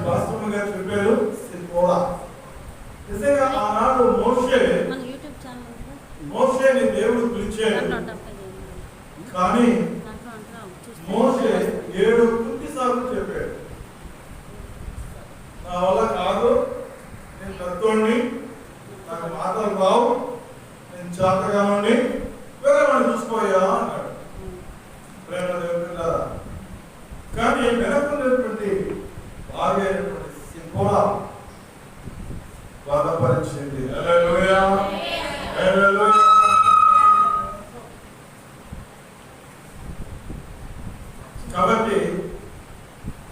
వాస్తవం గారు చెప్పారు సిప్పోరా. నిజంగా ఆనాడు మోషేని దేవుడు పిలిచాడు, కానీ మోషే 7 సార్లు చెప్పాడు, నా వల్ల కాదు, నేను పెద్దోడిని, నాకు మాటలు రావు, నేను చేతగానండి, వేరే వాడిని చూసుకోయా అన్నాడు. ప్రేమ దేవుడు. కానీ వెనకున్నటువంటి భార్య అయినటువంటి సిప్పోరా బాధపరిచింది. హల్లెలూయా, హల్లెలూయా. కాబట్టి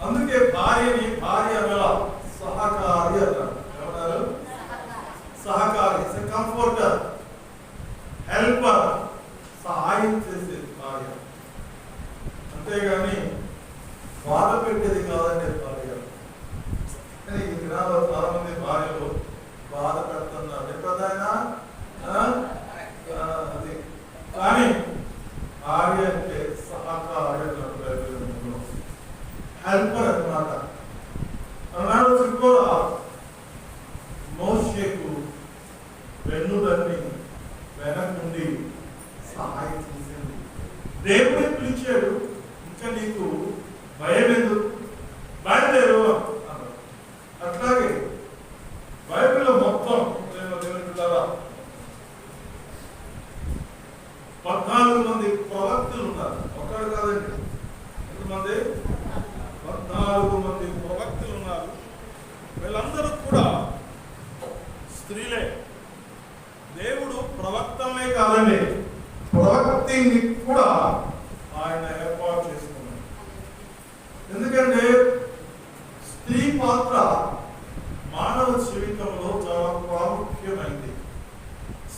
అందుకే భార్య అనల సహకారి అన్నారు. ఏమన్నారు? సహకారి, కంఫర్టర్, హెల్పర్, సహాయం చేసేది భార్య, అంతేగాని బాధ పెట్టేది కాదండి భార్య. కానీ ఈ దినాల్లో చాలా మంది భార్యలు బాధ పెడుతున్నారు ఎప్పుడైనా. అది కానీ భార్య అంటే సహకారి, హెల్పర్ అన్నమాట. అన్నాడు సిప్పోరా మోషేకు వెన్నుదన్ని వెనకుండి సహాయం చేసింది. దేవుడే పిలిచాడు, ఇంకా నీకు భయం ఎందుకు, బయలుదేరు అన్నాడు. అట్లాగే బైబిల్లో మొత్తం 14 మంది ప్రవక్తలు ఉన్నారు. ఒక్కడు కాదండి, ఎంతమంది? 14 మంది ప్రవక్తలు ఉన్నారు. వీళ్ళందరూ కూడా స్త్రీలే. దేవుడు ప్రవక్తలే కాదండి, ప్రవక్తిని కూడా ఆయన ఏర్పాటు చేసుకున్నాడు. ఎందుకంటే స్త్రీ పాత్ర మానవ జీవితంలో చాలా ప్రాముఖ్యమైంది.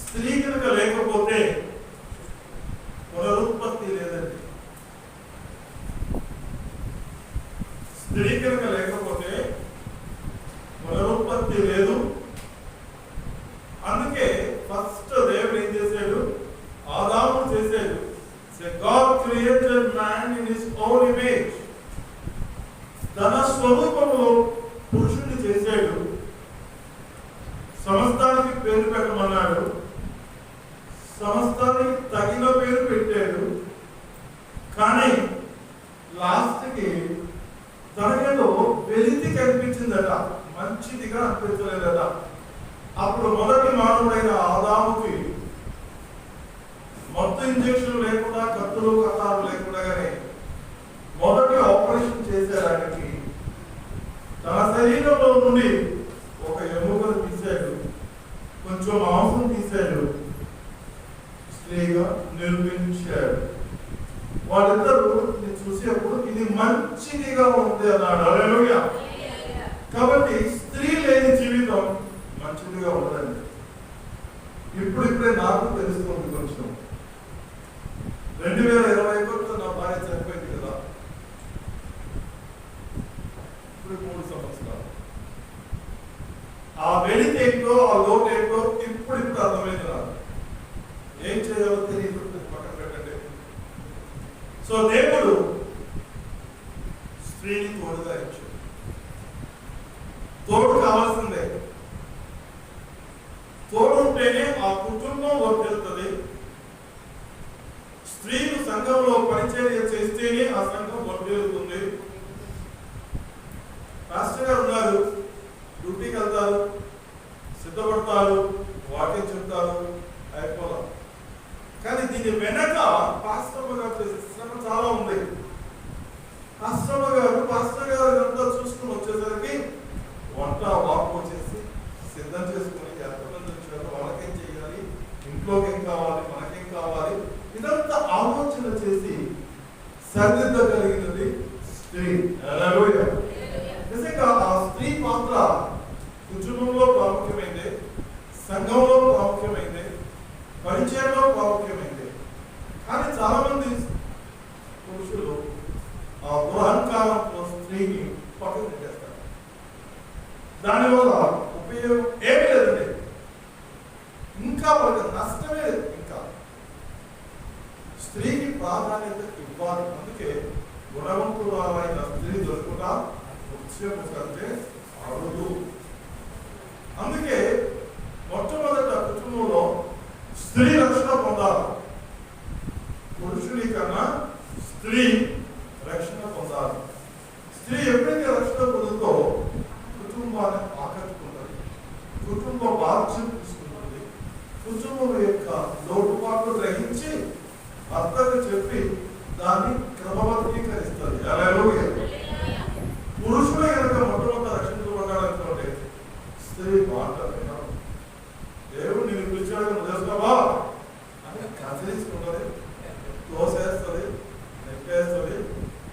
స్త్రీ కనుక లేకపోతే పునరుత్పత్తి లేదండి. స్త్రీ కనుక లేకపోతే పునరుత్పత్తి లేదు. అందుకే ఫస్ట్ దేవుడు ఏం చేశాడు? ఆదాము చేశాడు. God created man in his own image. తన స్వరూపంలో పురుషుడిని చేశాడు. సమస్తానికి పేరు పెట్టమన్నాడు, సమస్తానికి తగిన పేరు పెట్టాడు. కానీ లాస్ట్కి తనకేదో వెలితి కనిపించిందట, మంచిదిగా అనిపించలేదట. అప్పుడు మొదటి మానవుడైన ఆదాముకి మొత్తం ఇంజక్షన్ లేకుండా, కత్తులు కథాలు లేకుండానే మొదటి ఆపరేషన్ చేశారు. ఆయనకి తన శరీరంలో నుండి ఒక ఎముకను తీశాడు, కొంచెం మాంసం తీశాడు, స్త్రీగా నిర్మించాడు. వాళ్ళిద్దరూ చూసేప్పుడు ఇది మంచిదిగా ఉంది అన్నాడు. హల్లెలూయా. కాబట్టి స్త్రీ లేని జీవితం మంచిదిగా ఉండదండి. ఇప్పుడిప్పుడే నాకు తెలుస్తుంది. కొంచెం 2021 నా భార్య చనిపోయింది కదా, ఇప్పుడు 3 సంవత్సరాలు. ఆ వెలితి ఏంటో, ఆ లోటు ఏంటో ఇప్పుడు అర్థమైంది నాకు. ఏం చేయాలో తెలియదు, పక్కన పెట్టండి. సో దేవుడు స్త్రీని తోడుగా ఇచ్చాడు. తోడు కావాల్సిందే. తోడు ఉంటేనే ఆ కుటుంబం వర్తిల్లుతుంది. స్త్రీలు సంఘంలో పరిచర్య చేస్తేనే ఆ సంఘం వర్తిల్లుతుంది. పాస్టర్ గారు ఉన్నారు, డ్యూటీకి వెళ్తారు, సిద్ధపడతారు, వాక్యం చెప్తారు, అయిపోవాలి. కానీ దీని వెనక పాస్టర్ గారు చేసే శ్రమ చాలా ఉంది. పాస్టర్ గారు అంతా చూసుకుని వచ్చేసరికి వంట వాక్ వచ్చేసి సిద్ధం చేసుకుని ఎంతమంది వచ్చారు, వాళ్ళకేం చేయాలి, ఇంట్లోకి ఏం కావాలి, మనకేం కావాలి, ఇదంతా ఆలోచన చేసి సరిదిద్దగలిగినది స్త్రీ. హల్లెలూయా. నిజంగా ఆ స్త్రీ పాత్ర కుటుంబంలో ప్రాముఖ్యమైంది, సంఘంలో ప్రాముఖ్యమైంది, పరిచయంలో ప్రాముఖ్యమైంది. కానీ చాలా మంది పురుషులు ఆ దురహంకారంలో స్త్రీని పక్కన పెట్టేస్తారు. దానివల్ల ఉపయోగం ఏమీ లేదండి, ఇంకా వాళ్ళకి నష్టమే. ఇంకా స్త్రీకి ప్రాధాన్యత ఇవ్వాలి. అందుకే గుణవంతురాలైన స్త్రీ దొరుకుట నిత్యము కంటే అరుదు. అందుకే మొట్టమొదట కుటుంబంలో స్త్రీ రక్షణ పొందాలి. పురుషుని కన్నా స్త్రీ రక్షణ పొందాలి. స్త్రీ ఎప్పుడైతే రక్షణ పొందుతో కుటుంబాన్ని ఆకట్టుకుంటుంది, కుటుంబ బాధ్యత తీసుకుంటుంది, కుటుంబం యొక్క లోటుపాట్లు గ్రహించి భర్తకు చెప్పి దాన్ని క్రమబద్ధీకరిస్తుంది. హల్లెలూయా. పురుషుడు కనుక మొట్టమొదటి రక్షించబడాలనుకోండి, స్త్రీ మాట వినడం. దేవుడు నేను పిలిచాడు తెలుసుకోవా అని కదిలించుకుంటుంది, తోసేస్తుంది, నెప్పేస్తుంది.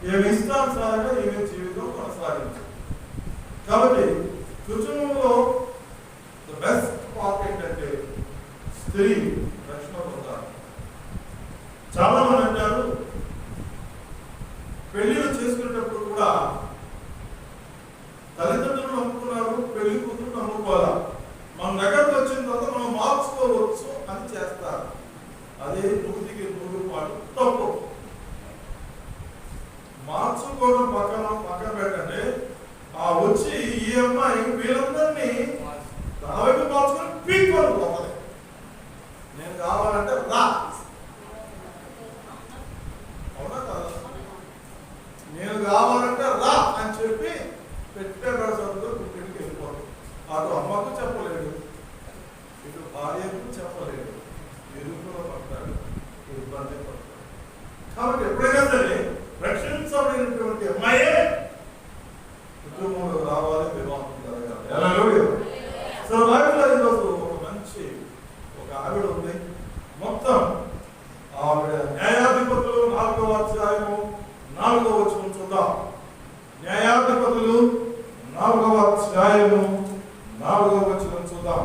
ఏమి ఇష్టానుసారంగా ఏమి జీవితం కొనసాగించదు. కాబట్టి కుటుంబంలో ద బెస్ట్ పార్ట్ ఏంటంటే స్త్రీ రక్షణ పొందాలి. చాలా మంది అంటారు పెళ్లిళ్ళు చేసుకునేటప్పుడు కూడా తల్లిదండ్రులు నమ్ముకున్నారు, పెళ్లి కూతురు నమ్ముకోవాలా, మన దగ్గరకు వచ్చిన తర్వాత మనం మార్చుకోవచ్చు అని చేస్తారు. అదే 100% తప్పు. మార్చుకోవడం పక్కన పెట్టండి. ఆ వచ్చి ఈ అమ్మాయి వీళ్ళందరినీ తన వైపు మార్చుకొని పీక్కొని పోవాలి. నేను కావాలంటే రా, అవునా కాదా? నేను కావాలంటే రా అని చెప్పి పెట్టే సరుకుతో పుట్టింటికి వెళ్ళిపోవాలి. అటు అమ్మకు చెప్పలేడు, ఇటు భార్యకు చెప్పలేడు, ఎదుగులో పడతాడు, ఇబ్బంది పడతాడు. కాబట్టి ఎప్పుడైనా సరే రక్షించబడినటువంటి అమ్మాయే కుటుంబంలో రావాలి, వివాహం జరగాలి. సో బైబిల్లో ఈరోజు ఒక మంచి ఒక ఆవిడ ఉంది. మొత్తం ఆవిడ న్యాయాధిపతులు 4వ అధ్యాయము 4వ వచనం చూద్దాం. న్యాయాధిపతులు 4వ అధ్యాయము 4వ వచనం చూద్దాం.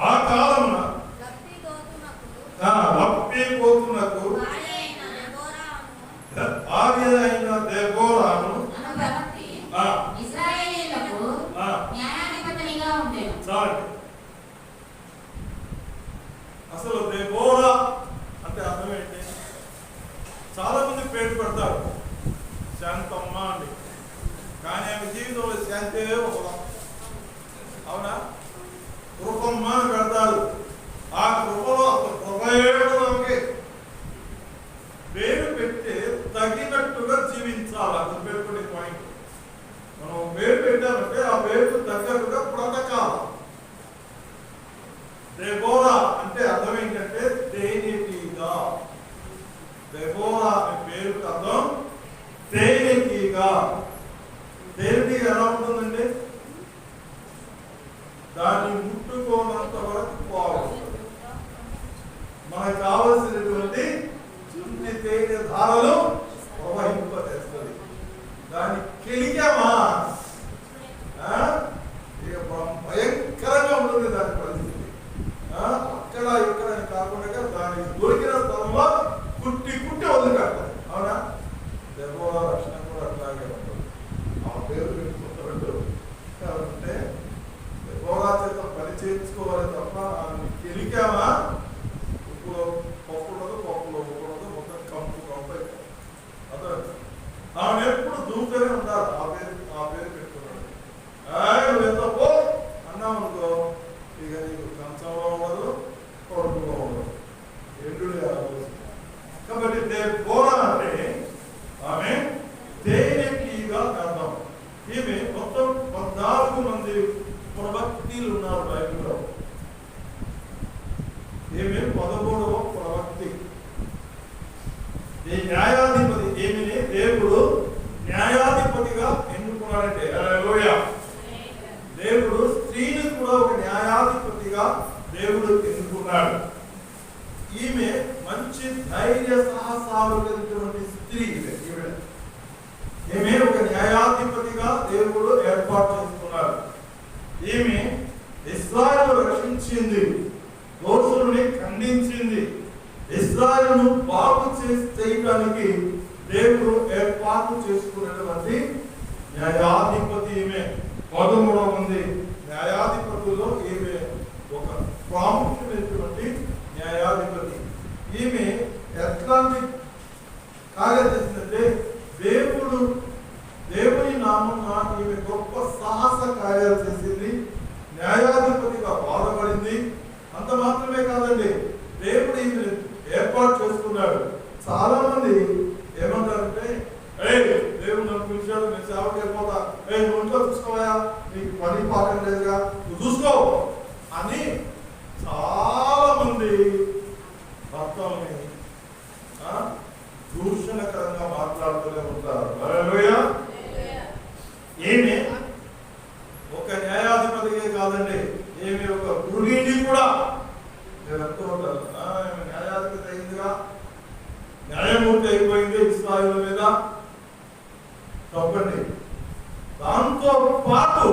ఆ కాలమున లప్పిపోతున్నకు భార్య అయిన దెబోరాను అసలు దెబోరా అంటే అర్థం ఏంటి? చాలా మంది పేరు పెడతారు శాంతమ్మ అండి, కానీ ఆమె జీవితంలో శాంతే ఒక, అవునా? కృపమ్మ అని పెడతారు. ఆ కృపలో అసలు కృపయోగంకి పేరు పెడితే తగినట్టుగా జీవించాలి. అది పేర్కొనే పాయింట్. మనం పేరు పెట్టామంటే ఆ పేరుకు తగ్గట్టుగా బ్రతకాలి. దెబోరా అంటే అర్థం ఏంటంటే తేనెటీగా. దెబోరా అనే పేరుకు అర్థం తేనెటీగా. తేనెటీగా ఎలా ఉంటుందండి? దాన్ని ముట్టుకోనంత వరకు బాగుంటుంది. మనకు కావలసినటువంటి చుంటి తేనె ధారలు ప్రవహింపజేస్తుంది. దాన్ని కెలికామా ఇక భయంకరంగా ఉంటుంది దాని పరిస్థితి. అక్కడ ఇక్కడ కాకుండా దానికి దొరికిన స్థలంలో కుట్టి వదిలిపెట్టాలి. అవునా? దెబ్బల రక్షణ కూడా అట్లాగే ఉంటుంది. ఆ పేరు పెట్టుకుంటారు అంటే దెబ్బల చేత పని చేయించుకోవాలి తప్ప కెలికామా ఉప్పులో పప్పు ఉండదు, పప్పులో ఉప్పు ఉండదు, మొత్తం కంపు అయిపోతుంది. అతను ఆమె ఎప్పుడు దూకుతూనే ఉండాలి. ఆ పేరు పెట్టుకున్నాడు. నువ్వు ఎంత పో అన్నావు అనుకో, ఇక నీకు కంచంలో ఉండదు, కొడుకులో ఉండదు, ఎండుడే ఆలోచన. కాబట్టి దెబోరా అంటే ఆమె తేనెటీగా అర్థం. ఈమె మొత్తం 14 మంది ప్రవక్తలు ఉన్నారు బైబిల్లో. ఈమె 13వ ప్రవక్తి. ఈ న్యాయాధిపతి ఈమెని దేవుడు న్యాయాధిపతిగా ఎన్నుకున్నాడంటే, హల్లెలూయా. దేవుడు స్త్రీని కూడా ఒక న్యాయాధిపతిగా దేవుడు ఎన్నుకున్నాడు. ఈమె మంచి ధైర్య సాహసాలు కలిగినటువంటి స్త్రీ. ఈమె ఒక న్యాయాధిపతిగా దేవుడు ఏర్పాటు చేసుకున్నాడు. ఈమె ఇశ్రాయేలును రక్షించింది, దోషుల్ని ఖండించింది, ఇశ్రాయేలును బాగు చేయడానికి దేవుడు ఏర్పాటు చేసుకున్నటువంటి న్యాయాధిపతి ఈమె. 13వ మంది న్యాయాధిపతుల్లో ఈమె ఒక ప్రాముఖ్యమైనటువంటి న్యాయాధిపతి. ఈమె ఎట్లాంటి కార్యం చేసిందంటే చాలా మంది ఏమంటారంటే, దేవుడు నన్ను పిలిచాడు, నేను సేవకి వెళ్ళిపోతా, నువ్వు ఇంట్లో చూసుకోవా, నీకు పని పాఠం లేదుగా, నువ్వు చూసుకో అని చాలా మంది భర్తల్ని దూషణకరంగా మాట్లాడుతూనే ఉంటారు. హల్లెలూయా. ఏమి ఒక న్యాయాధిపతికే కాదండి, ఏమి ఒక గృహిణి కూడా నేను అంటూ ఉంటాను, న్యాయాధిపతి అయిందిగా, న్యాయమూర్తి అయిపోయింది ఇశ్రాయేలు మీద, తప్పండి. దాంతో పాటు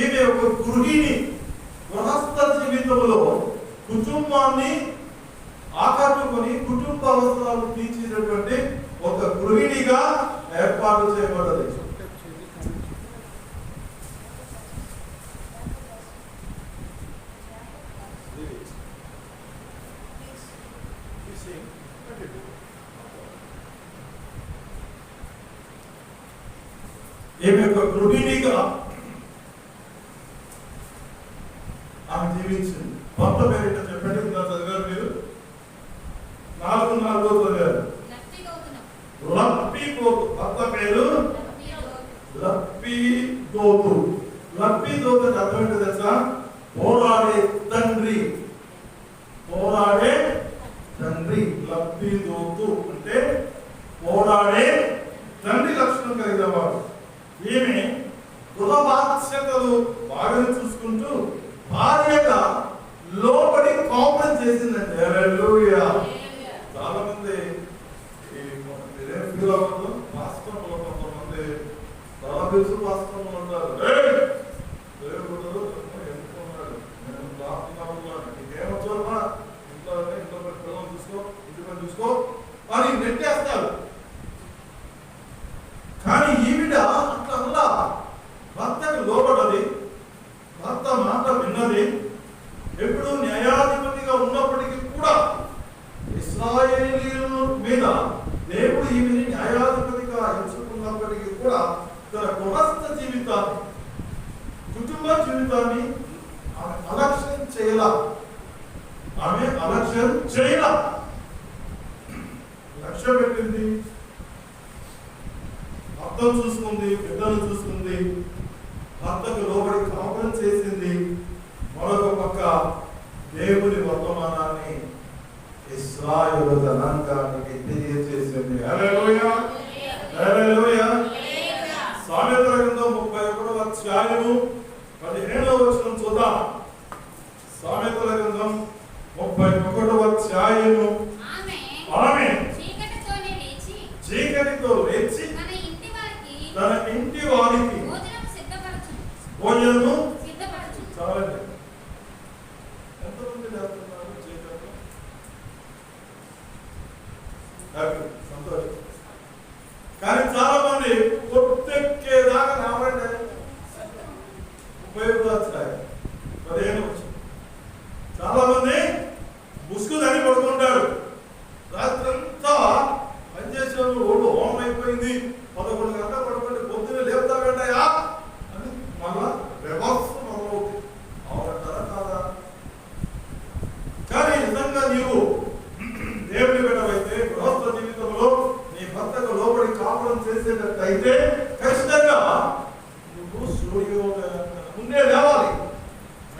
ఈమె ఒక గృహిణి, గృహస్థ జీవితంలో కుటుంబాన్ని ఆకట్టుకొని కుటుంబ అవసరాలు తీర్చినటువంటి ఒక గృహిణిగా ఏర్పాటు చేయబడ్డది. ఈమె ఒక గృహిణిగా ఆమె జీవించింది. భర్త పేరు చెప్పండి, చదివారు మీరు 4 చదివారు. లప్పీదోతు, భర్త పేరు లప్పీదోతు. లప్పీదోతు అర్థం ఏంటో తెలుసా? పోరాడే తండ్రి. పోరాడే తండ్రి. లప్పీదోతు అంటే పోరాడే తండ్రి లక్షణం కలిగిన వాడు. ఈమె గృహ బాధ్యతలు బాగా చూసుకుంటూ భార్యగా లోపలి కోపం చేసిందంటే. హల్లెలూయా. చాలా మంది ఫీల్ అవ్వదు. వాస్తవంలో కొంతమంది చాలా తెలుసు వాస్తవంలో ఉంటారు, దేవుడు ఎన్నుకున్నాడు, నేను ప్రార్థన నీకేమొచ్చా, ఇంట్లో పిల్లలు చూసుకో, ఇంటి పని చూసుకో అని నెట్టేస్తారు. కానీ ఈవిడ అట్లా భర్తకు లోబడది, భర్త మాట విన్నది. ఎప్పుడు న్యాయాధిపతిగా ఉన్నప్పటికీ కూడా ఇశ్రాయేలీయుల మీద దేవుడు ఈమెని న్యాయాధిపతిగా ఎంచుకున్నప్పటికీ కూడా తన గృహస్థ జీవితాన్ని, కుటుంబ జీవితాన్ని ఆమె అలక్ష్యం చేయాల. లక్ష్యం పెట్టింది. భర్తను చూసుకుంది, బిడ్డను చూసుకుంది, భర్తకు లోబడి కాపురం చేసింది. మరొక పక్క దేవుని వర్తమానాన్ని ఇశ్రాయేలు జనాంగానికి తెలియజేసింది. హల్లెలూయా. హల్లెలూయా. సామెతల గ్రంథం 31వ అధ్యాయము 15వ వచనం చూద్దాం. సామెతల గ్రంథం 31వ అధ్యాయము. ఆమె చీకటితో లేచి తన ఇంటి వారికి భోజనము చాలండి. ఎంతమంది చేస్తున్నారు చీకటిలో? సంతోషం. కానీ చాలా మంది పొద్దెక్కేదాకా రావండి. 35వ అధ్యాయం 15వ వచనం. చాలా మంది ముసుగుదని పడుకుంటారు. రాత్రంతా పనిచేసేవాళ్ళు ఒళ్ళు హోమం అయిపోయింది, 11 గంటలు పడుకుంటే పొద్దున్నే లేపుతా పెట్టాయా అని మళ్ళా వ్యవస్థ మొదలవుతుంది. అవునంటారా కాదా? కానీ నిజంగా నీవు దేవుని బిడ్డవైతే గృహస్థ జీవితంలో నీ భర్తకు లోబడి కాపురం చేసేటట్టయితే ఖచ్చితంగా నువ్వు ముందే లేవాలి.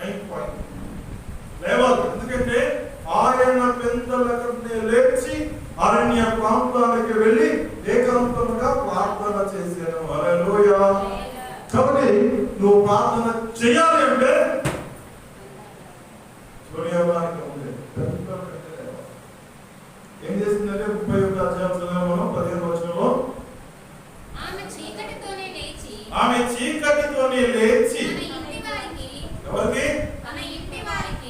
9 పాయింట్ లేవాలి. ఎందుకంటే ఆయన పెందలకనే లేచి అరణ్య ప్రాంతానికి వెళ్ళి ఏకాంతంగా ప్రార్థన చేశాను. హల్లెలూయా. కాబట్టి నువ్వు ప్రార్థన చేయాలి అంటే సూర్యోదయానికి ముందే ఏం చేసిందంటే 31వ అధ్యాయం చదివాం మనం 15వ వచనంలో. ఆమె చీకటితోనే లేచి ఎవరికి?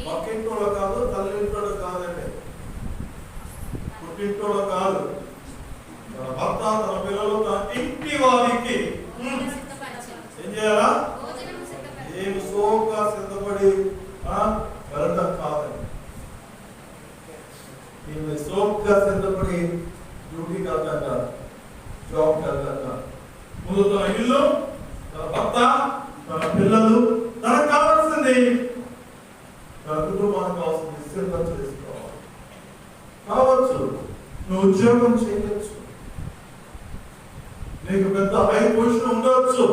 పక్కింటోళ్ళు కాదు, తల్లింటోళ్ళు కాదండి, పుట్టింటోళ్ళు కాదు, తన భర్త, తన పిల్లలు, తన ఇంటి వారికి ఏం చేయాలా? ఏమి సోగా సిద్ధపడి వెళ్ళడం కాదండి. ఈమె సోగ్గా సిద్ధపడి డ్యూటీకి వెళ్తాం కాదు, జాబ్కి వెళ్తాం కాదు. ముందు తన ఇల్లు, తన భర్త, తన పిల్లలు, తనకు కావాల్సింది, తన కుటుంబానికి కావాల్సింది సిద్ధం చేసుకోవాలి. కావచ్చు నువ్వు ఉద్యోగం చేయవచ్చు, నీకు పెద్ద హై పొజిషన్ ఉండవచ్చు,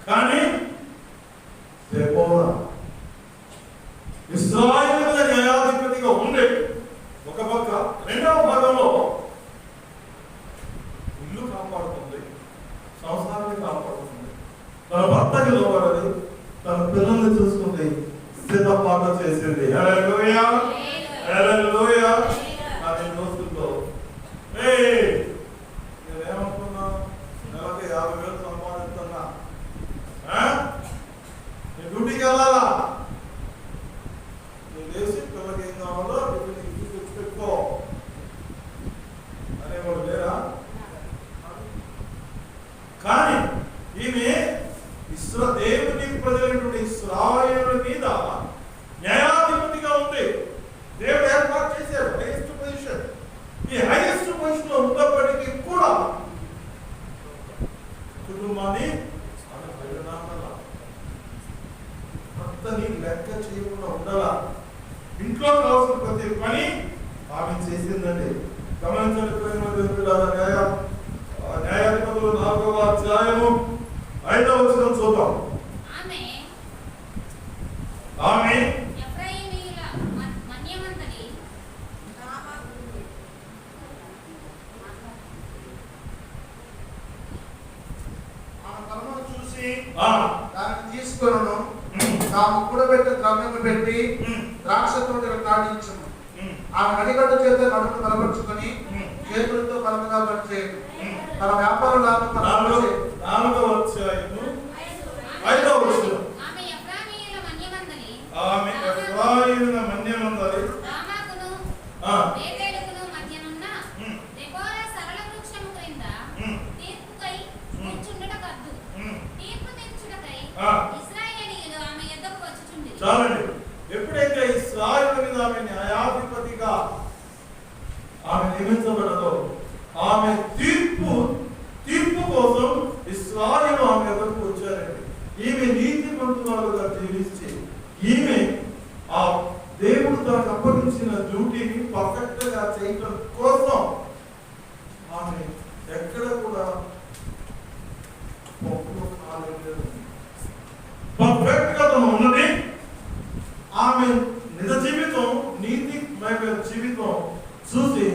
కానీ దెబోరా ఇశ్రాయేలు న్యాయాధిపతిగా ఉండే ఒక పక్క, రెండవ భాగంలో ఇల్లు కాపాడుతుంది, సంసారాన్ని కాపాడుతుంది, తన భర్తకి లోబడది, తన పిల్లల్ని చూసుకుంది, సిద్ధపాటు చేసింది. హల్లెలూయా హల్లెలూయా. కానీ రోజుల్లో నేనేమనుకున్నా, నెలకి 50,000 సంపాదిస్తున్నా, నీ డ్యూటీకి వెళ్ళాలా, నీ దేశీ పిల్లలకి ఏం కావాలో తెచ్చిపెట్టుకో అనేవాడు లేరా? కానీ ఈమె దేవుని ప్రజలైనటువంటి ఇశ్రాయేలు మీద న్యాయాధిపతిగా ఉంది. దేవుడు ఏర్పాటు చేశారు హైయెస్ట్ పొజిషన్. ఈ హైయెస్ట్ పొజిషన్ లో ఉన్నప్పటికీ కూడా కుటుంబాన్ని భర్తని లెక్క చేయకుండా ఉండాలా, ఇంట్లో కావాల్సిన ప్రతి పని ఆమె చేసిందండి. గమనించండి న్యాయాధిపతులు 4వ అధ్యాయము 5వ వచనం చూద్దాం. ఆమె ఎఫ్రాయిమీయుల మన్యమంతని చూసి దాన్ని తీసుకొనను, తాము కూడబెట్టి ద్రవ్యము పెట్టి ద్రాక్ష తోటలు నాటించును. ఆమె నడిగడ్డ చేత నడుము బలపరుచుకొని చేతులతో బలముగా పనిచేయను. తన వ్యాపార లాభం చాలండి. ఎప్పుడైతే ఇశ్రాయేలు మీద ఆమె న్యాయాధిపతిగా ఆమె నియమించబడదో, ఆమె తీర్పు కోసం ఇశ్రాయేలు ఆమె ఎదురుకు వచ్చారండి. ఈమె నీతిమంతురాలుగా జీవించి ఈమె ఆ దేవుడు తనకు అప్పగించిన డ్యూటీని పర్ఫెక్ట్ గా చేయడం కోసం ఆమె ఎక్కడ కూడా పర్ఫెక్ట్ గా తను ఉన్నది. ఆమె నిజ జీవితం, నీతిమయ జీవితం చూసి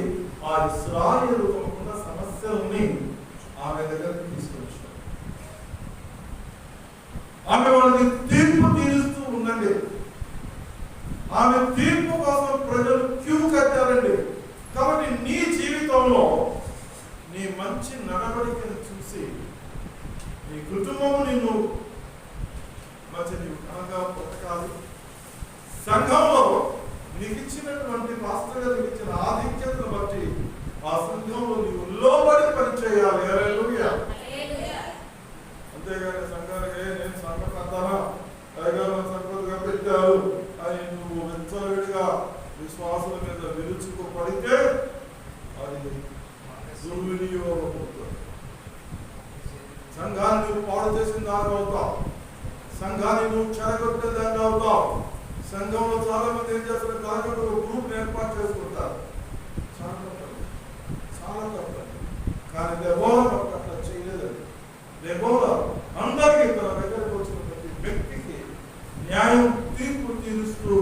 ఆ ఇశ్రాయేలు ఉన్న సమస్యల్ని ఆమె దగ్గరికి తీసుకొచ్చారు. ఆమె వాళ్ళకి తీర్పు తీరుస్తూ ఉందండి. ఆమె తీర్పు కోసం ప్రజలు క్యూ కట్టారండి. కాబట్టి నీ జీవితంలో నీ మంచి నడవడికను చూసి నీ కుటుంబము నిన్ను మంచి కనుక బ్రతకాలి. సంఘంలో నీకు ఇచ్చినటువంటి మాస్టర్ గారికి ఇచ్చిన ఆధిక్యతను బట్టి ఆ సంఘంలో నీవు లోబడి పనిచేయాలి. హల్లెలూయా. అంతేగాని సంఘానికి నేను సంఘ ప్రాంతానా సంఘంగా పెట్టారు అని నువ్వు వెచ్చలవిడిగా విశ్వాసుల మీద విరుచుకుపడితే అది దుర్వినియోగం అవుతుంది. సంఘాన్ని నువ్వు పాడు చేసిన దాన్ని అవుతావు, సంఘాన్ని నువ్వు చెడగొట్టే దాన్ని అవుతావు. సంఘంలో చాలా మంది ఏం చేస్తారు, కాకుండా ఒక గ్రూప్ ఏర్పాటు చేసుకుంటారు. చాలా తప్పదు. కానీ దెబోరా అట్లా చేయలేదండి. దెబోరా అందరికీ తన దగ్గరకు వచ్చిన ప్రతి వ్యక్తికి న్యాయం తీర్పు తీరుస్తూ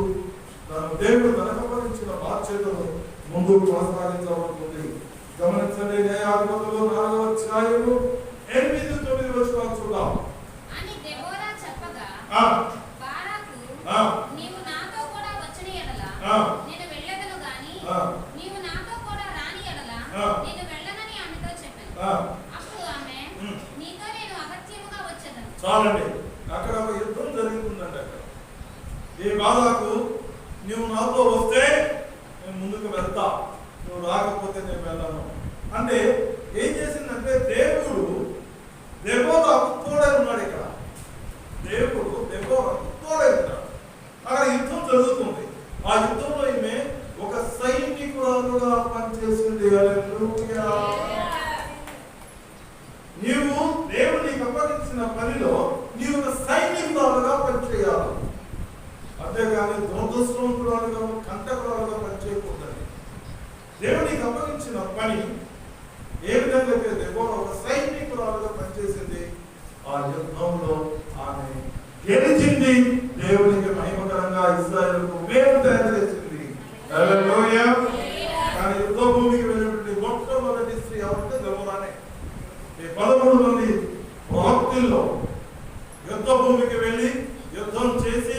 తన దేవుడు తనకపరించిన బాధ్యతను ముందుకు కొనసాగించబడుతుంది. గమనించండి, న్యాయాధిపతులు 4వ అధ్యాయము 8-9 వచనాలు చూద్దాం. నీవు నాతో కూడా వచ్చిన ఎడల నేను వెళ్ళదను గాని నీవు నాతో కూడా రాని ఎడల నేను వెళ్ళనని ఆమెతో చెప్పాను. అప్పుడు ఆమె నీతో నేను అగత్యముగా వచ్చేదను. చాలండి, అక్కడ ఒక యుద్ధం జరుగుతుందండి. అక్కడ ఈ బాధకు నువ్వు నాతో వస్తే నేను ముందుకు వెళ్తా, నువ్వు రాకపోతే నేను వెళ్ళను అంటే ఏం చేసిందంటే దేవుడు దెబోరాకు తోడై ఉన్నాడు. ఇక్కడ దేవుడు దెబోరాకు తోడై ఉన్నాడు. అక్కడ యుద్ధం జరుగుతుంది. ఆ యుద్ధంలో ఈమె ఒక సైనికురాలుగా పనిచేసింది. హల్లెలూయా. నీవు దేవుడు నీకు అప్పగించిన పనిలో నీవు ఒక సైనికురాలుగా పనిచేయాలి. అంతేగాని దురదృష్టవంతురాలుగా కంటకురాలుగా పనిచేయకూడదు. దేవునికి అప్పగించిన పని ఏ విధంగా అయితే దెబోరా ఒక సైనికురాలుగా పనిచేసింది, ఆ యుద్ధంలో ఆమె గెలిచింది, దేవునికి మహిమకరంగా ఇశ్రాయేలుకు మేలు తయారు చేసింది. హల్లెలూయా. కానీ యుద్ధ భూమికి వెళ్ళినటువంటి మొట్టమొదటి స్త్రీ ఎవరంటే దెబోరానే. ఈ 13 మంది ప్రవక్తల్లో యుద్ధ భూమికి వెళ్ళి యుద్ధం చేసి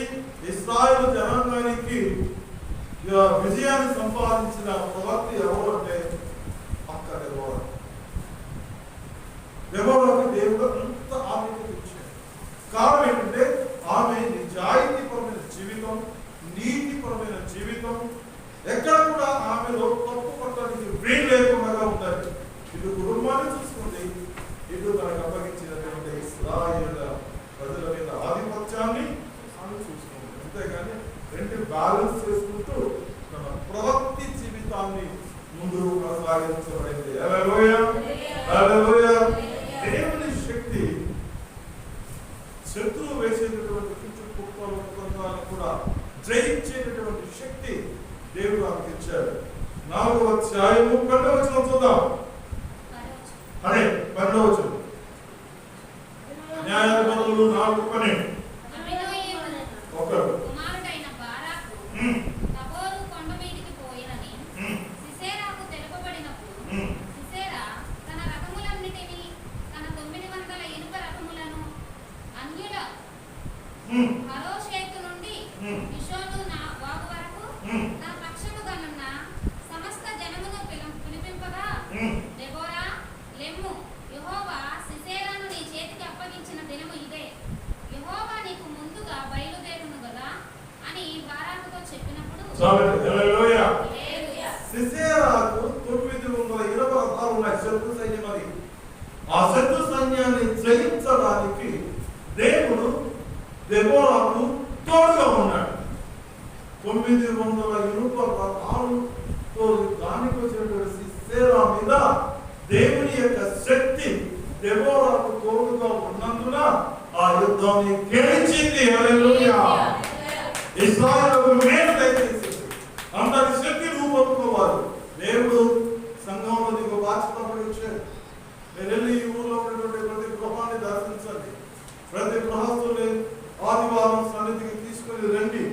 ఇశ్రాయేలు జనాంగానికి విజయాన్ని సంపాదించిన ప్రవక్త ఎవరు అంటే అక్క దెబోరా. దెబోరాకి దేవుడు అంత ఆమెకు ఇచ్చాడు. కారణం ఏంటంటే ఆమె నిజాయితీపరమైన జీవితం, నీతిపరమైన జీవితం, ఎక్కడ కూడా ఆమెలో తప్పు పట్టడానికి వీలు లేకుండా ఉండాలి. ఇటు కుటుంబాన్ని చూసుకుంది, ఇటు తనకు అప్పగించినటువంటి ఇశ్రాయేలు ప్రజల మీద ఆధిపత్యాన్ని ఆమె చూసుకుంది. అంతేగాని రెండు బ్యాలెన్స్ చేసుకుంటూ తన ప్రవక్తి జీవితాన్ని ముందు కొనసాగించబడింది. హల్లెలూయా. హల్లెలూయా. దేవుని శక్తి శత్రువు వేసేటటువంటి చుట్టూ కుప్పలను కూడా జయించేటటువంటి శక్తి దేవుడు ఆమెకి ఇచ్చాడు. 4వ అధ్యాయము 12వ వచనం చూద్దాం. అదే 12వ వచనం. న్యాయాధిపతులు 4:12. ఒకరు కుమారుడైన బారాకు తబోరు కొండ మీదికి పోయినని సిసెరాకు తెలుపబడినప్పుడు సిసెరా తన రథములన్నిటినీ, తన 900 ఇనుప రథములను అన్యుల హరోషేతు నుండి కిషోను వాగు వరకు తన పక్షముగానున్న సమస్త జనమును పిలిపింపగా, దెబోరా లెమ్ము, యెహోవా సిసెరాను నీ చేతికి అప్పగించిన దినము ఇదే, యెహోవా నీకు ముందుగా బయలుదేరును గదా అని బారాకుతో చెప్పినప్పుడు హల్లెలూయా. సిసెరాకు 900 ఇనుప రథాలు ఉన్నాయి, శత్రు సైన్యం. అది ఆ శత్రు సైన్యాన్ని జయించడానికి దేవుడు దెబోరాకు తోడుగా ఉన్నాడు. 900 ఇనుప రథాలతో దానికి వచ్చినటువంటి సిసెరా మీద దేవుని యొక్క శక్తి దెబోరాకు తోడుగా ఉన్నందున ఆ యుద్ధాన్ని గెలిచింది. హల్లెలూయా. ఇశ్రాయేలుకు మేలు దయచేసింది. అంతటి శక్తి రూపొందుకోవాలి. దేవుడు సంఘంలో నీకు బాధ్యత పడిచ్చాడు. మీరు వెళ్ళి ఈ ఊర్లో ఉన్నటువంటి ప్రతి గృహాన్ని దర్శించండి. ప్రతి గృహస్థుని ఆదివారం సన్నిధికి తీసుకుని రండి.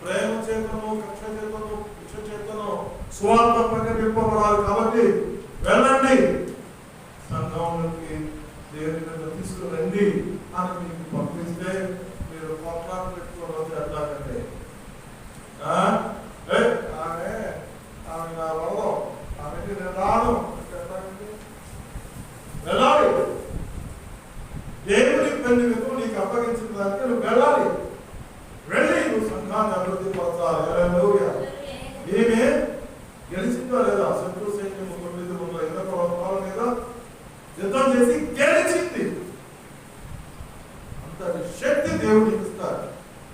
ప్రేమ చేతను, కక్ష చేతను, శిక్ష చేతను స్వార్థ ప్రకటింపబడాలి. కాబట్టి వెళ్ళండి, సంఘంలోకి దేవుని మీద తీసుకురండి అని మీకు పంపిస్తే మీరు పత్రాలు పెట్టుకోవడం ఎట్లాగంటే ఆమె నా వరదం, ఆమెకి నేను రాను ఎట్లాగంటే వెళ్ళాలి. దేవుని పెళ్లి మీద నీకు అప్పగించిన దానికి నువ్వు వెళ్ళాలి. వెళ్ళి నువ్వు సంఘాన్ని అభివృద్ధి పరచాలి. హల్లెలూయా. ఈమె గెలిచిందా లేదా? శత్రు సైన్యం 900 ఇనుప రథాల మీద యుద్ధం చేసి గెలిచింది. అంతటి శక్తి దేవుడికి ఇస్తాడు.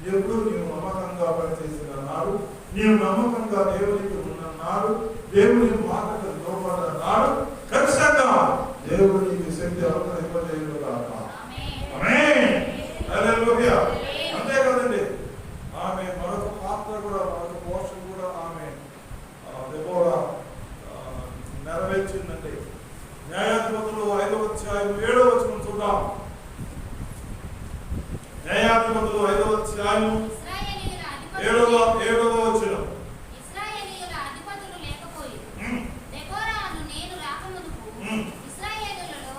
ఎప్పుడు నీవు నమ్మకంగా పనిచేసిన నాడు, నీవు నమ్మకంగా దేవునికి ఉన్న నాడు, దేవుని మాటకు లోపడ్డ నాడు ఖచ్చితంగా దేవుడు నీకు శక్తి అనుగ్రహింపజేయును గాక. ఆమేన్. హల్లెలూయా. అంతే కదండి. ఆమె మరొక పాత్ర కూడా, మరొక పోర్షన్ కూడా ఆమె దెబోరా నెరవేర్చిందండి. న్యాయాధిపతులు 5వ అధ్యాయం 7వ వచనం చూద్దాం. న్యాయాధిపతులు 5వ అధ్యాయం 7వ వచనం. ఇశ్రాయేలీయుల అధిపతులు లేకపోయి దెబోరా అను నేను రాకమునుపు ఇశ్రాయేలీయులలో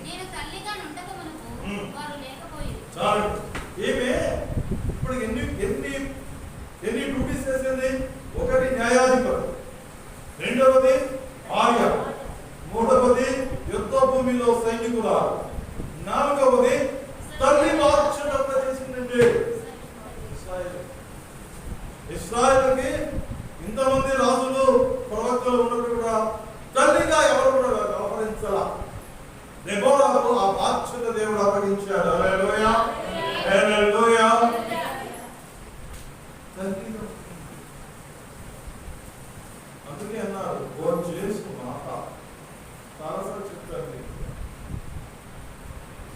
నేను తల్లిగా నుండకమునుపు వారు లేకపోయి. చాలు. ఈమె ఇప్పుడు ఎన్ని డ్యూటీస్ చేసింది? ఒకటి న్యాయాధిపతి, రెండవది ఆర్య, మూడవది యుద్ధ భూమిలో సైనికురాలు, నాలుగవది తల్లి బాధ్యత చేసిందండి. ఇశ్రాయేలుకి ఇంతమంది రాజులు ప్రవక్తలు ఉన్నప్పుడు కూడా తల్లిగా ఎవరు కూడా వ్యవహరించాల. దెబోరాకు ఆ బాధ్యత దేవుడు అప్పగించాడు. హల్లెలూయా. హల్లెలూయా. అందుకే అన్నారు, ఓ చేసు మాట. చాలాసార్లు చెప్పారు,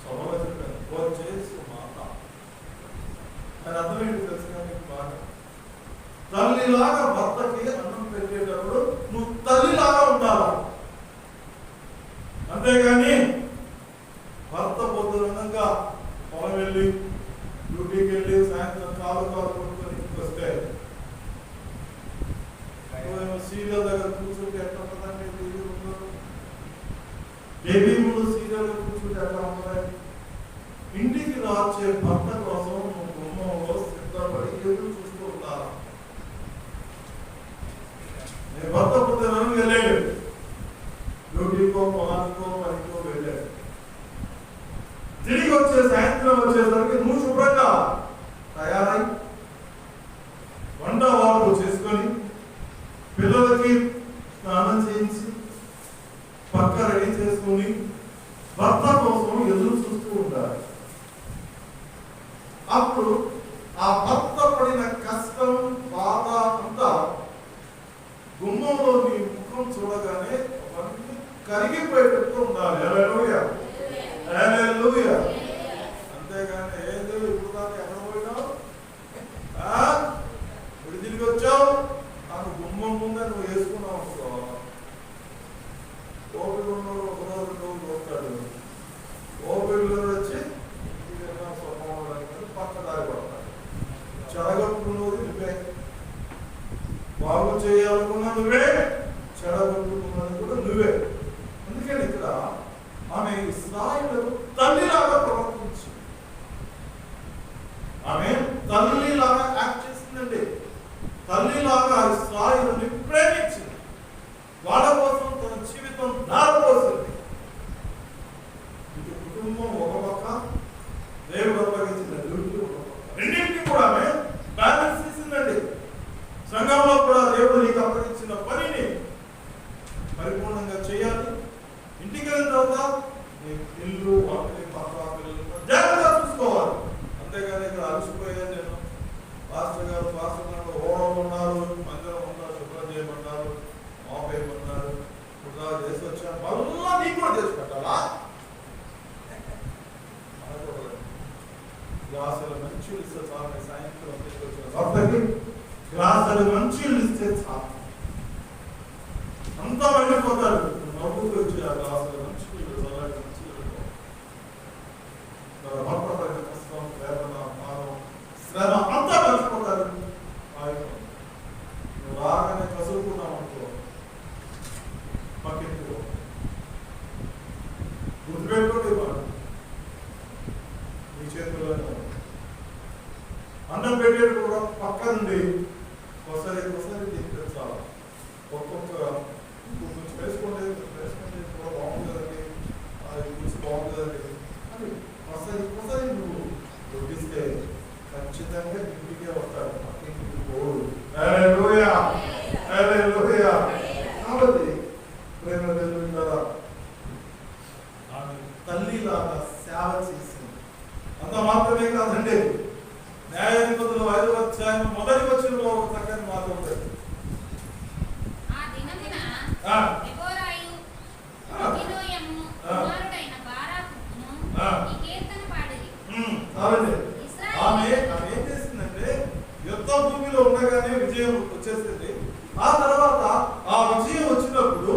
సభలో చెప్పారు, ఓ చేసు మాట. అని అర్థం ఏంటి తెలుసు కానీ బాగా తల్లిలాగా భర్తకి అన్నం పెట్టేటప్పుడు నువ్వు తల్లి అంతేగాని భర్త పొద్దునంగా పొలం వెళ్ళి డ్యూటీకి వెళ్ళి సాయంత్రం కాలు కొనుక్కొని ఇంటికి వస్తే సీరియల్ దగ్గర కూర్చుంటే ఎట్లా ఉంటుందండి? బేబీ ముందు సీరియల్ కూర్చుంటే ఎట్లా ఉంటుంది? ఇంటికి రాచే భర్త కోసం గుమ్మంలో సిద్ధపడి ఎదురు చూస్తూ ఉంటారా? నేను భర్త పొద్దున వెళ్ళాడు, డ్యూటీకో పొలానికో పనికో వెళ్ళాడు. తిరిగి వచ్చే సాయంత్రం వచ్చేసరికి నువ్వు శుభ్రంగా తయారై వంట వాపు చేసుకొని పిల్లలకి స్నానం చేయించి పక్క రెడీ చేసుకొని భర్త కోసం ఎదురు చూస్తూ ఉంటారు. అప్పుడు ఆ భర్త పడిన కష్టం బాధ అంతా గుమ్మంలో నీ ముఖం చూడగానే అవన్నీ కరిగిపోయేటట్టు ఉండాలి. హల్లెలూయా, హల్లెలూయా. అంతేగాని ఏదో ఇప్పుడు దాకా ఎక్కడ పోయినావు, ఇప్పుడు తిరిగి వచ్చావు, నాకు గుమ్మం ముందే నువ్వు వేసుకున్నావు అనుకో, ఓపిక ఉన్నోడు ఒక రోజు రోజు పోతాడు, ఓపికలో వచ్చి పక్క దారి పడతాడు. చెడగొట్టుకున్నది నువ్వే, బాగు చేయాలనుకున్నా నువ్వే, చెడగొట్టుకున్నది కూడా నువ్వే. అందుకని ఇక్కడ ఆమె ఇశ్రాయేలుకు తల్లిలాగా ప్రవర్తించింది. ఆమె తల్లిలాగా యాక్ట్ చేసిందండి. తల్లిలాగా ఇశ్రాయేలుని ప్రేమించింది. వాళ్ళ కోసం తన జీవితం దారిపోసింది. ఇటు కుటుంబం ఒక పక్క, దేవుడు అప్పగించిన డ్యూటీ ఒక పక్క, రెండింటినీ కూడా ఆమె బ్యాలెన్స్ చేసిందండి. సంఘంలో కూడా దేవుడు నీకు అప్పగించిన పనిని పరిపూర్ణంగా చేయాలి. ఇంటికి వెళ్ళిన తర్వాత నీ ఇల్లు వాటిని పక్క పిల్లలు జాగ్రత్తగా చూసుకోవాలి. అంతేగాని ఇక్కడ అలసిపోయాను నేను, పాస్టర్ గారు ఓడం ఉన్నారు, మందిరం ఉన్నారు, శుభ్రం చేయమన్నారు, ఆపేయమన్నారు, ఇప్పుడు చేసి వచ్చాను, మళ్ళా నీకు కూడా చేసి పెట్టాలా? గ్లాసులు మంచి ఇస్తే చాలు, సాయంత్రం తీసుకొచ్చిన భర్తకి గ్లాసులు మంచి ఇస్తే చాలు, అంతా వెళ్ళిపోతాడు. నవ్వుకు వచ్చి ఆ గ్లాసులు మంచి చల్లటి మంచి భర్త పడిన కష్టం, వేదన, మానం, శ్రమ అంతా మర్చిపోతారు. నువ్వు రాగానే కసురుకున్నావు అనుకో, పక్కింటికో గుర్తుపెట్టుకోండి, వాళ్ళు మీ చేతుల్లోనే అన్నం పెట్టేది కూడా పక్క నుండి ఒకసారి తినిపించాలి. ఒక్కొక్క కొంచెం వేసుకోండి కూడా బాగుంది కదండి, అది గురించి బాగుంది కదండి అని ఒకసారి నువ్వు వడ్డిస్తే ఖచ్చితంగా ఇంటికే వస్తాడు, ఇంటికి పోడు. హల్లెలూయా, హల్లెలూయా. కాబట్టి ప్రేమ దేవుని కదా ఆమె తల్లిలాగా సేవ చేసింది. అంత మాత్రమే కాదండి, న్యాయాధిపతులు 5వ అధ్యాయం మొదటి వచనంలో ఒక చక్కని మాట ఉంటుంది. ఆ దినమున దెబోరాయు అబీనోయము కుమారుడైన బారాకును ఈ కీర్తన పాడిరి. ఆమె ఏం చేసిందంటే యుద్ధ భూమిలో ఉండగానే విజయం వచ్చేసింది. ఆ తర్వాత ఆ విజయం వచ్చినప్పుడు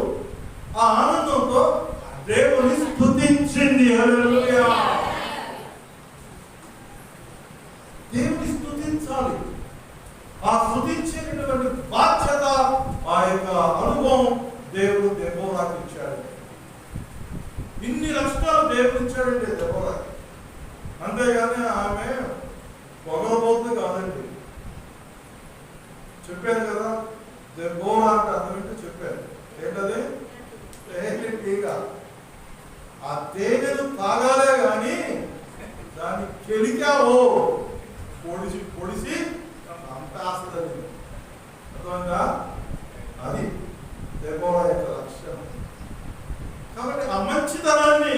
ఆ ఆనందంతో దేవుని స్తుతించింది. హల్లెలూయా. దేవుని స్తుతించాలి. ఆ స్తుతించేటటువంటి బాధ్యత, ఆ యొక్క అనుభవం దేవుడు దెబోరాకి ఇచ్చాడు. ఇన్ని లక్షణాలు దేవుడు ఇచ్చాడండి దెబోరాకి. అంతేగాని ఆమె పొగరబోతుంది కాదండి. చెప్పాను కదా, దెబోరా అంటే అర్థం ఏంటో చెప్పాను. ఏంటది? తేనెటీగ. ఆ తేనెను తాగాలే గాని దాన్ని కెలికావో పొడిసి అంత ఆస్తుంది. అర్థమైందా? అది దెబోరా యొక్క లక్ష్యం. కాబట్టి ఆ మంచితనాన్ని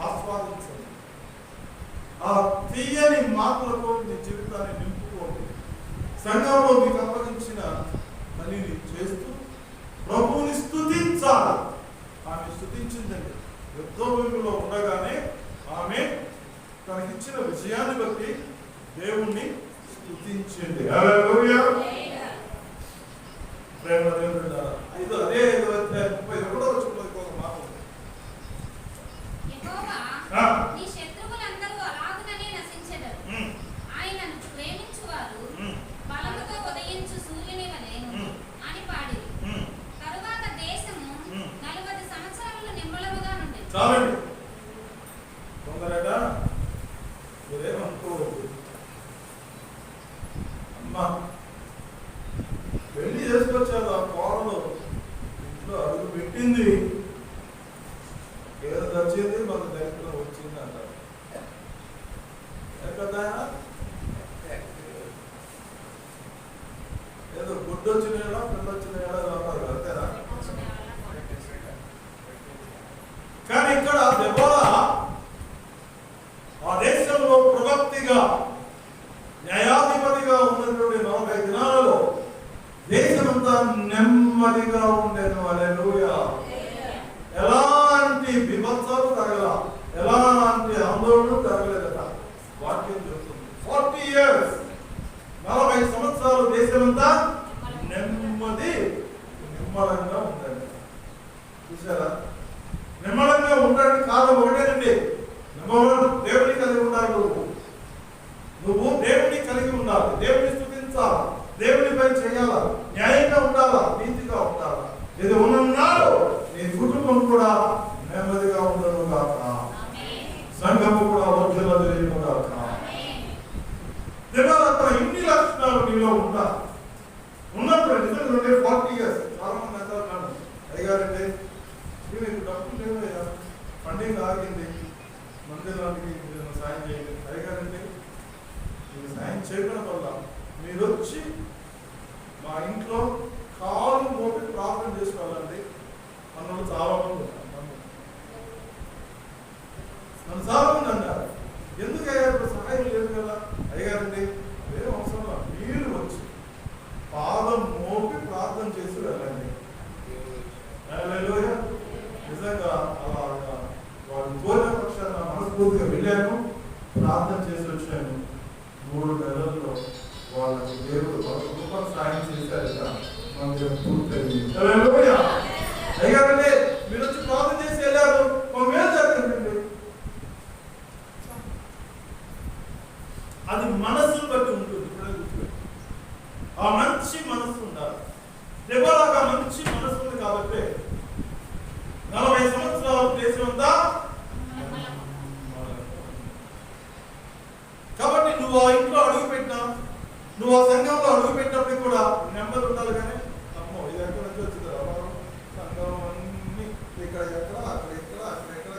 ఆస్వాదించండి. ఆ తీయని మాటలతో మీ జీవితాన్ని నింపుకోండి. సంఘంలో మీకు అప్పగించిన పనిని చేస్తూ ప్రభువుని స్తుతించాలి. ఆమె స్తుతించిందండి. యుద్ధభూమిలో ఉండగానే ఆమె తనకిచ్చిన విజయాన్ని బట్టి దేవుణ్ణి స్తుతించింది. హల్లెలూయా. ప్రేమ దేవుడు అదే 5వ అధ్యాయం 31వ వచనంలో ఒక మాట ఉంది. చాలండి, తొందరట మీరేమనుకోవద్దు. అమ్మా పెళ్లి చేసుకొచ్చారు, ఆ కోడలు ఇంట్లో అడుగు పెట్టింది, ఏదో వచ్చింది మన దగ్గర వచ్చింది అంటారు కదా. ఏదో గుడ్డు వచ్చిన పిల్ల వచ్చిన అన్నారు అంతేనా? కానీ ఇక్కడ దెబోరా ఆ దేశంలో ప్రవక్తిగా న్యాయాధిపతిగా ఉన్నటువంటి 40 దినాలలో దేశమంతా నెమ్మదిగా ఉండేది. హల్లెలూయా. ఎలాంటి విభత్సాలు తగల, ఎలాంటి ఆందోళన తగలేదట. వాక్యం చెప్తుంది 40 years, 40 సంవత్సరాలు దేశమంతా నెమ్మది నిమ్మలంగా ఉందండి. చూసారా? నిమ్మలంగా ఉండడానికి కారణం ఒకటేనండి. దేవుని కలిగి ఉండాలి. నువ్వు దేవుని కలిగి ఉండాలి, దేవుని స్తుతించాలా, దేవుని పని చేయాలా, న్యాయంగా ఉండాలా, నీతిగా ఉండాలా. ఇది ఉన్నాడు నీ కుటుంబం కూడా నెమ్మదిగా ఉండను కాక, సంఘము కూడా వర్ధిల్లును కాక. దేవరత్న ఇన్ని లక్షణాలు నీలో ఉండాలి. ఉన్నప్పుడు నిజంగా 40 years చాలా మంది అంటారు, అయ్యారంటే మీకు డబ్బులు లేవయ్యా, ఫండింగ్ ఆగింది, మందిరానికి సాయం చేయండి. అయ్యారంటే మీకు సాయం చేయడం వల్ల మీరు వచ్చి మా ఇంట్లో కాలు మోపి ప్రార్థన చేసుకోవాలండి. మనలో చాలా మంది ఉన్నారు, నన్ను చాలా మంది అంటారు, ఎందుకు అయ్యారు సహాయం లేదు కదా. అయ్యారండి అదే అవసరం, మీరు వచ్చి పాదం మోపి ప్రార్థన చేసి వెళ్ళండి. నిజంగా అలాగా వాళ్ళు కోరిన పక్షాన మనస్ఫూర్తిగా వెళ్ళాను, ప్రార్థన చేసి వచ్చాను. 3 నెలల్లో వాళ్ళకి దేవుడు రూపాయలు సాయం చేశారు. పూర్తయింది. అయ్యారంటే మీరు వచ్చి ప్రార్థన చేసి వెళ్ళారు, మేలు జరుగుతుంది. అది మనస్సును బట్టి ఉంటుంది. ఆ మంచి మనస్సు ఉండాలి. దెబోరాగా మంచి మనస్సు ఉంది కాబట్టి 40 సంవత్సరాలు దేశం అంతా. కాబట్టి నువ్వు ఆ ఇంట్లో అడుగు పెట్టినా, నువ్వు ఆ సంఘంలో అడుగు పెట్టినప్పుడు కూడా నెంబర్ ఉండాలి. కానీ అమ్మో ఇది ఎక్కడ నుంచి వచ్చింది సంఘం అన్ని ఇక్కడ ఎక్కడ అక్కడ ఎక్కడ అక్కడ ఎక్కడ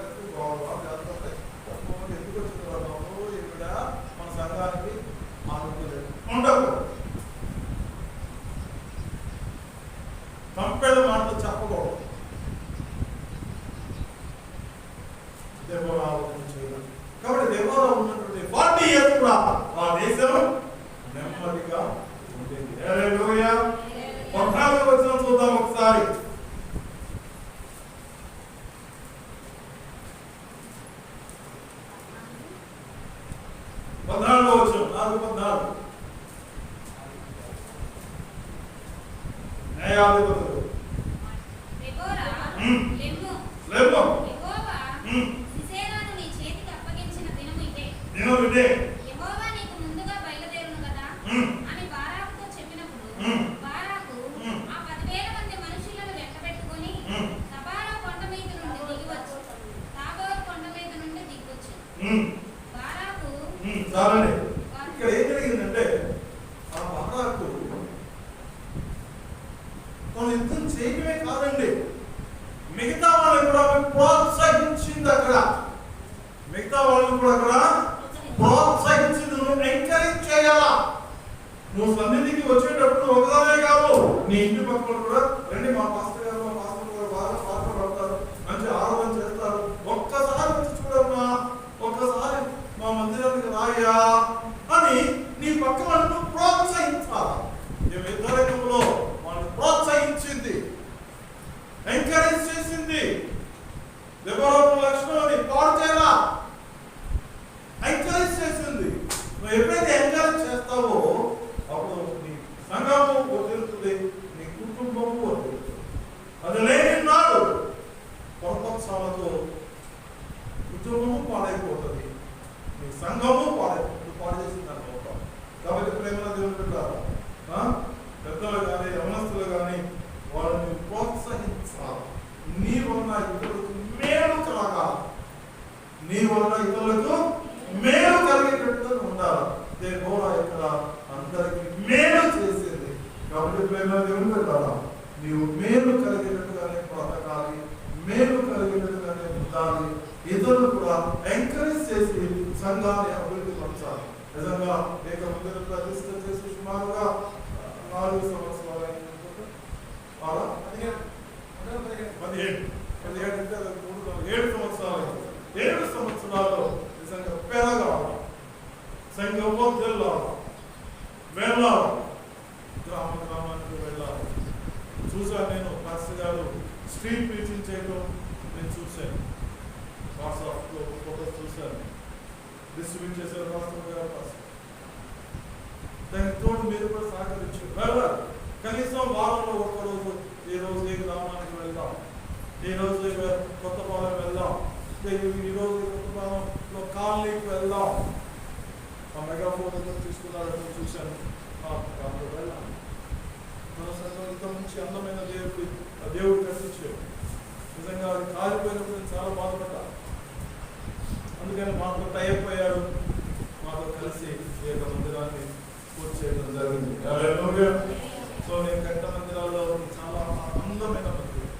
చేస్తుంటాయి. ఎందుకు వచ్చింది బాబు ఇక్కడ మన సంఘానికి ఆరోగ్యం ఉండకూడదు. కంపెనీ మాటలు చెప్పకూడదు. దెబోరా చేయడం కాబట్టి దెబోరా ఉన్నటువంటి 40 years కూడా ఆ దేశం నెమ్మదిగా ఉండేది. హల్లెలూయా. 14వ వచనం చూద్దాం ఒకసారి. 14వ వచనం 4:14. న్యాయాధిపతులు దెబోరా లెమ్ము యెహోవా సిసెరాను నీ చేతికి అప్పగించిన దినము ఇదే. యెహోవా నీకు ముందుగా బయలుదేరును కదా అని బారాకుతో చెప్పినప్పుడు బారాకు ఆ 10,000 మంది మనుషులను వెంటబెట్టుకొని తబారా కొండ మీద నుండి దిగివచ్చు, తాబోరు కొండ మీద నుండి దిగొచ్చు. బారాకు చాలండి. ఇక్కడ ఏం జరిగిందంటే ఆ బారాకు తను యుద్ధం చేయడమే కాదండి, మిగతా వాళ్ళని కూడా ప్రోత్సహించింది. అక్కడ మిగతా వాళ్ళని కూడా అక్కడ ప్రోత్సహించింది. నువ్వు ఎంకరేజ్ చేయాలా. నువ్వు సన్నిధికి వచ్చేటప్పుడు ఒకదానే కాదు, నీ ఇంటి పక్కన కూడా రండి, మా పాస్టర్ గారు మా పాస్టర్ గారు బాగా పాటలు పడతారు, మంచి ఆరాధన చేస్తారు, ఒక్కసారి వచ్చి చూడమ్మా, ఒక్కసారి మా మందిరానికి రాయ్యా అని నీ పక్క వాళ్ళను ప్రోత్సహించాలా. యుద్ధరంగంలో వాళ్ళని ప్రోత్సహించింది, ఎంకరేజ్ చేసింది. దెబోరా లక్షణాన్ని పాడు చేయాలా. నీ వల్ల ఇతరులకు మేలు కలిగేటట్టుగా ఉండాలి. దేబోరా ఇక్కడ అందరికి మేలు చేసేది. కాబట్టి ప్రేమ దేవుని పెట్టాలా, నీవు మేలు కలిగేటట్టుగానే బ్రతకాలి, మేలు కలిగేటట్టుగానే ఉండాలి. ఇతరులు కూడా ఎంకరేజ్ చేసి సంఘాన్ని అభివృద్ధి పరచాలి. నిజంగా ఏక మందిర ప్రతిష్ట చేసి సుమారుగా 4 సంవత్సరాలు అయింది. 7 సంవత్సరాలు. 7 సంవత్సరాలు నిజంగా పెరగాలి, సంఘంలో వెళ్ళాలి, గ్రామానికి వెళ్ళాలి. చూసాను నేను, పాస్టర్ గారు స్ట్రీట్ ప్రీచింగ్ చేయడం నేను చూశాను. వాట్సాప్లో ఫోటోస్ చూశాను, డిస్ట్రిబ్యూట్ చేశారు పాస్టర్ గారు. దానికి తోడు మీరు కూడా సహకరించారు. వెళ్ళాలి, కనీసం వారంలో ఒక్కరోజు ఈ రోజు ఈ గ్రామానికి వెళ్దాం, ఈ రోజు కొత్తపాలెం వెళ్దాం, ఈ రోజు కొత్తపాలెంలో కాలనీకి వెళ్దాం. ఆ మెగా ఫోటో తీసుకున్నారని చూశాను. వెళ్ళాం. మన సంఘం ఇంత మంచి అందమైన దేవుడు కనిపించాడు. నిజంగా అది కాలిపోయినప్పుడు చాలా బాధపడ్డా. అందుకని మాతో టైప్ అయ్యాడు, మాతో కలిసి ఈ యొక్క మందిరాన్ని పూర్తి చేయడం జరిగింది. సో నేను కట్ట మందిరాల్లో చాలా అందమైన మందిరం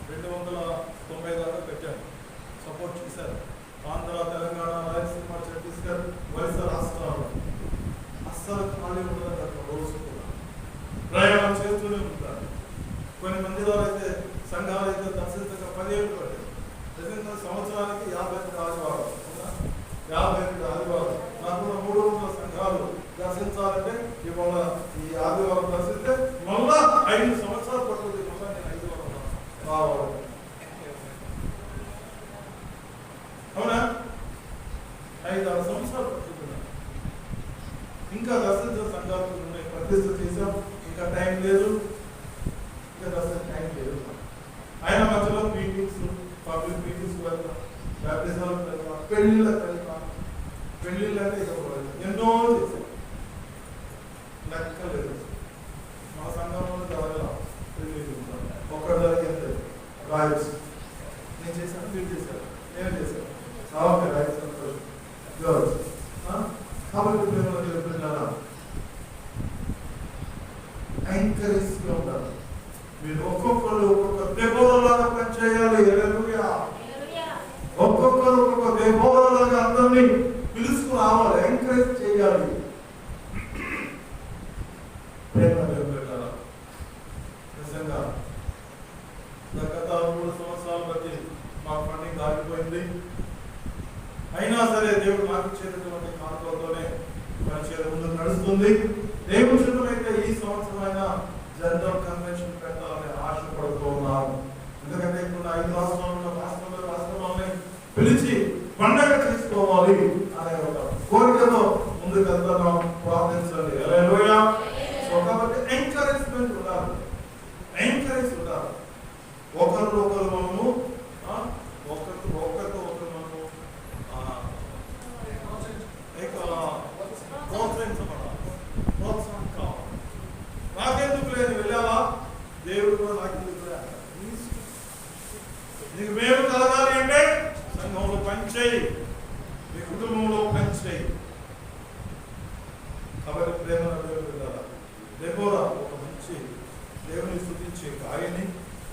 290 దాకా కట్టాను. సపోర్ట్ చేశారు. ఆంధ్ర, తెలంగాణ, రాయలసీమ, ఛత్తీస్గఢ్, ఒరిస్సా రాష్ట్రాలు అస్సలు ఖాళీ ఉండదు. అక్కడ రోజు కూడా ప్రయాణం చేస్తూనే ఉంటారు. కొన్ని మందిరాలు అయితే, సంఘాలు అయితే దర్శించక 10 ఏళ్ళు పట్టారు. నిజంగా సంవత్సరానికి 52 ఆదివారం, 52 ఆదివారం. నాకు 300 సంఘాలు దర్శించాలంటే ఇవాళ ఈ ఆదివారం దర్శిస్తే మళ్ళా 5 సంవత్సరాలు పడుతుంది. మళ్ళా నేను 5 వారం రావాలి. అవునా? 5-6 సంవత్సరాలు పడుతున్నాను. ఇంకా దర్శించిన సంఘాలు ఉన్నాయి. ప్రతిష్ట చేసాం, ఇంకా టైం లేదు, ఇంకా దర్శన టైం లేదు. ఆయన మధ్యలో మీటింగ్స్, పబ్లిక్ మీటింగ్స్ వెళ్తాం, బ్యాప్టిజాలకు వెళ్తాం, పెళ్లిళ్ళకి వెళ్తాం. పెళ్లిళ్ళు అంటే ఎన్నో చేశాం, లెక్కలేదు. మా సంఘంలో జరగలా పెళ్లిళ్ళు ఒక్కటి జరిగింది. రాయల్స్ నేను చేశాను, మీరు చేశారు, నేను చేశాను. ఓకే, రైట్, సంతోషం. కాబట్టి పిల్లల ఎంకరేజ్ గా ఉండాలి. మీరు ఒక్కొక్కరు ఒక్కొక్క దెబోరాలాగా పనిచేయాలి. ఒక్కొక్కరు ఒక్కొక్క దెబోరాలాగా అందరినీ పిలుచుకు రావాలి, ఎంకరేజ్ చేయాలి. నిజంగా గత 3 సంవత్సరాల బట్టి మా ఫండింగ్ ఆగిపోయింది. అయినా సరే దేవుడు మాకు ఇచ్చేటటువంటి కానుకలతోనే పనిచేయడం ముందుకు నడుస్తుంది. దేవుడు చిన్నమైతే ఈ సంవత్సరమైన జనరల్ కన్వెన్షన్ పెట్టాలని ఆశపడుతూ ఉన్నాను. ఎందుకంటే ఇప్పుడు 5 రాష్ట్రాల్లో రాష్ట్రాలని పిలిచి పండగ చేసుకోవాలి అనే ఒక కోరికతో ముందుకు వెళ్తున్నాం. ప్రార్థించండి. హల్లెలూయా. సో కాబట్టి ఎంకరేజ్మెంట్ ఉండాలి, ఎంకరేజ్ ఉండాలి. ఒకరితో ఒకరు మనము ప్రోత్సాహం కావాలి. నాకెందుకు లేదు, వెళ్ళావా దేవుడు కూడా నాకెందుకు నీకు మేలు కలగాలి అంటే సంఘంలో పనిచేయి, మీ కుటుంబంలో పనిచేయి. కాబట్టి ప్రేమ వెళ్ళాలా. దెబోరా ఒక మంచి దేవుని స్తుతించే గాయని,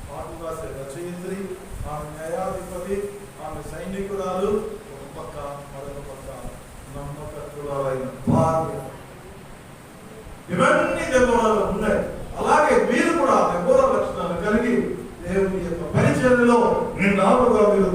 పాటలు రాసే రచయిత్రి, ఆమె న్యాయాధిపతి, ఆమె సైనికురాలు, ఒక పక్క మరొక పక్క నమ్మకస్తురాలైన భార్య. ఇవన్నీ దెబోరాలో ఉన్నాయి. అలాగే మీరు కూడా దెబోరా లక్షణాలు కలిగి దేవుని యొక్క పరిచర్యలో నిండాలుగా మీరు